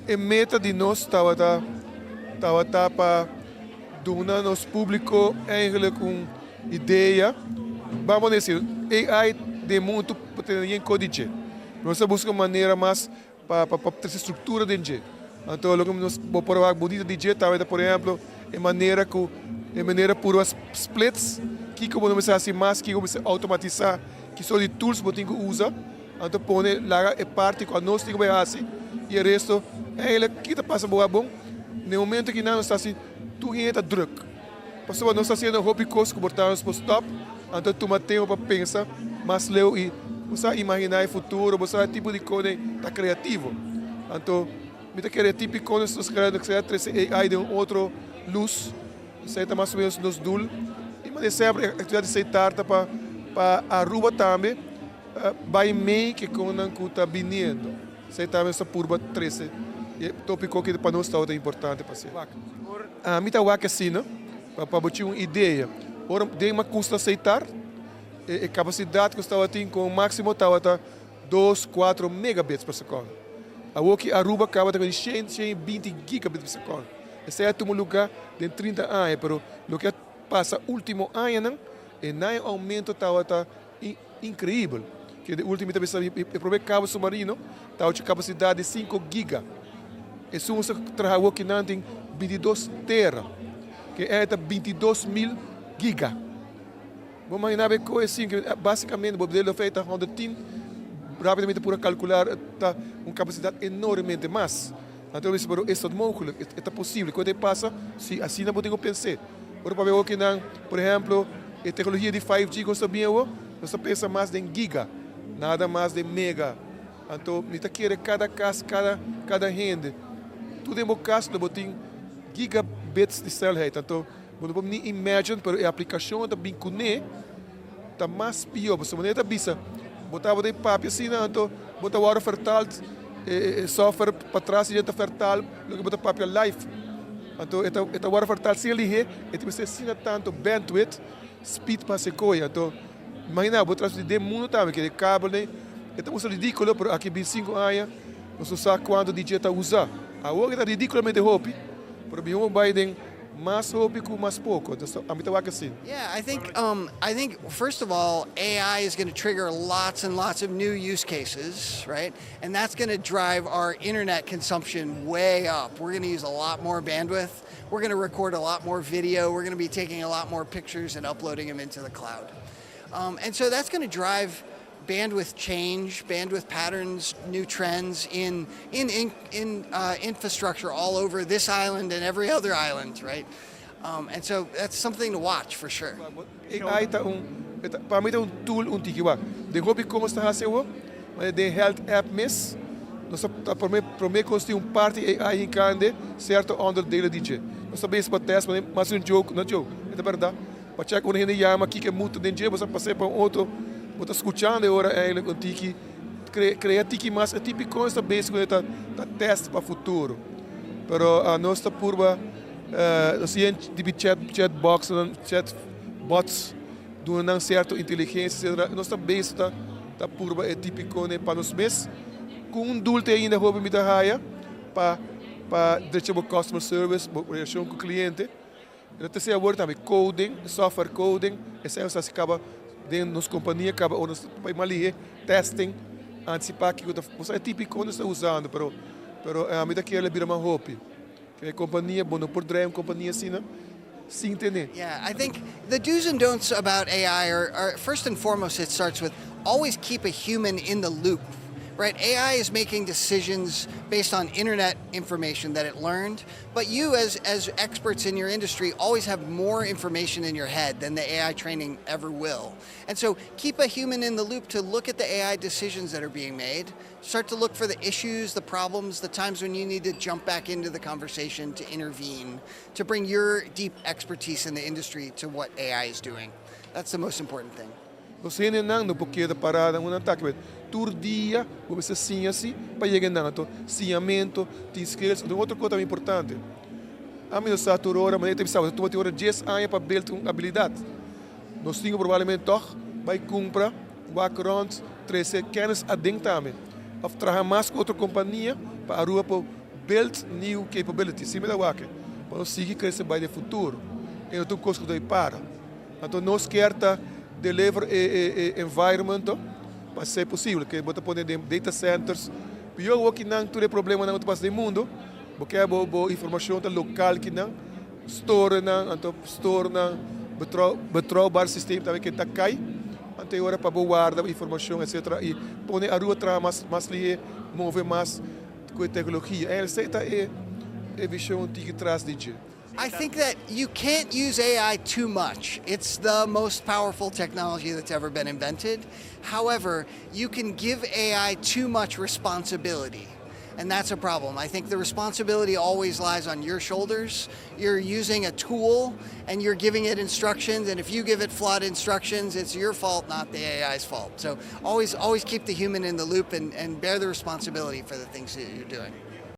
a meta de nós estava para doar nosso público eigenlijk uma ideia. Vamos dizer, AI de muito potencial em código. Nós buscamos uma maneira mais para ter estrutura dentro. Então, o que nós vamos provar bonita de talvez, por exemplo, a maneira por os splits, que como nós assim mais, que como automatizar, que são de tools que você usa. Então, põe lá a parte que nós temos que fazer e o resto, ele que está passando bom. No momento que nós estamos assim, tu entra druk. Pastor, nós estamos fazendo hobby coisa que botamos para stop. Então, tu mantém para pensar, mas leu e você imaginar o futuro, você tipo de coisa está criativo. Então, me querer tipo quando nós queremos que AI de outro luz, isso está mais ou menos nos dul. E mas sempre a atividade de Setar para Aruba também, vai meio que quando está vindo. Setar essa curva 13. E tópico que para nós está importante para ser. A mim está assim, não? Para botar uma ideia. Ora, de uma custa aceitar, a capacidade que estava tendo com o máximo estava 2, 4 megabits por segundo. A que Aruba acaba com 120 gigabits por segundo. Esse é um lugar de 30 anos, mas o que passa último ano, e não aumento estava incrível. Que o último vez o primeiro cabo submarino estava com capacidade de 5 giga. E se você trabalha que não tem 22 tera, que é 22 mil giga. Vamos imaginar que coisa assim, que basicamente o modelo feito 110, rapidamente por calcular, está uma capacidade enormemente mais. Então, isso é móvel, é possível. Quando passa, se assim não podemos pensar. Por exemplo, que não, por exemplo, a tecnologia de 5G, nós sabemos, nós pensa mais em giga, nada mais de mega. Então, nós queremos cada caso, cada rende. Tudo é um caso, nós temos gigabits de cellular. Então, não podemos nem imaginar, mas a aplicação está bem conectada, está mais pior. Você não está bisa, botava de papel assim, então, botava hora fertal, software para trás e gente fertal, logo botava papel live. Então, esta hora fertal se ele é, e você ensina tanto bandwidth, speed para se coisa. Então, imagina, botava de mundo também, que é cabo, né? Então, isso é ridículo, porque aqui em 5 anos, não sabe quando o DJ está usando. Agora está ridiculamente roupa, porque o Biden mais roupa com mais pouco. A mim está assim. Yeah, I think first of all, AI is going to trigger lots and lots of new use cases, right? And that's going to drive our internet consumption way up. We're going to use a lot more bandwidth. We're going to record a lot more video. We're going to be taking a lot more pictures and uploading them into the cloud. And so that's going to drive bandwidth change, bandwidth patterns, new trends in infrastructure all over this island and every other island, right? And so that's something to watch for sure. AI para mim é tool antigo. De hobby como está fazendo, mas de health app mes, nós para mim construir parte AI em cada certo under daily DJ. Nós sabemos para teste, mas um jogo, não jogo, é verdade. Para checar quando a gente chama aqui que é muito dentro, você passa para outro. Estou escutando agora o que cria que mais é típico esta vez que está teste para o futuro. Mas a nossa curva, nós temos chatbots, dando certa inteligência, nossa base está curva é típico para nós mesmos. Com um dulce ainda roupa me raia para deixar o customer service, relação com o cliente. A terceira agora também coding, software coding, essa é se acaba dentro das companhias, acaba ou nos países testing, antecipar que você é típico quando está usando, mas a medida que ele vira uma roupa, que a companhia, bom, por drive, companhia assim, não? Sim, entender. Yeah, I think the do's and don'ts about AI are first and foremost, it starts with always keep a human in the loop. Right? AI is making decisions based on internet information that it learned, but you as experts in your industry always have more information in your head than the AI training ever will. And so keep a human in the loop to look at the AI decisions that are being made, start to look for the issues, the problems, the times when you need to jump back into the conversation to intervene, to bring your deep expertise in the industry to what AI is doing. That's the most important thing. Você não porque da parada um ataque, todo dia você sim assim para chegar na to ciamento, tem skills, outra coisa também importante. A minha satura hora, mas tem pensado, tu vai ter hora 10 anos para build uma habilidade. Nós temos provavelmente toch vai comprar background 13 kennis adentamente. Of trabalhar mais com outra companhia para Aruba build new capabilities. Sim, me dá waque. Para nós seguir crescer para o futuro. E não tem coisa que para. Então, nós queremos deliver environment para ser possível. Que bota poner data centers. E eu que não tem problema não passa do mundo. Porque é boa informação local que não store não, então store não betrouwbaar sistema também que está cai. Então agora para guardar informação etc. E pôr a rua tra mais lié, mover mais com a tecnologia. Essa é a visão que traz de dia. I think that you can't use AI too much. It's the most powerful technology that's ever been invented. However, you can give AI too much responsibility. And that's a problem. I think the responsibility always lies on your shoulders. You're using a tool and you're giving it instructions, and if you give it flawed instructions, it's your fault, not the AI's fault. So always keep the human in the loop and bear the responsibility for the things that you're doing.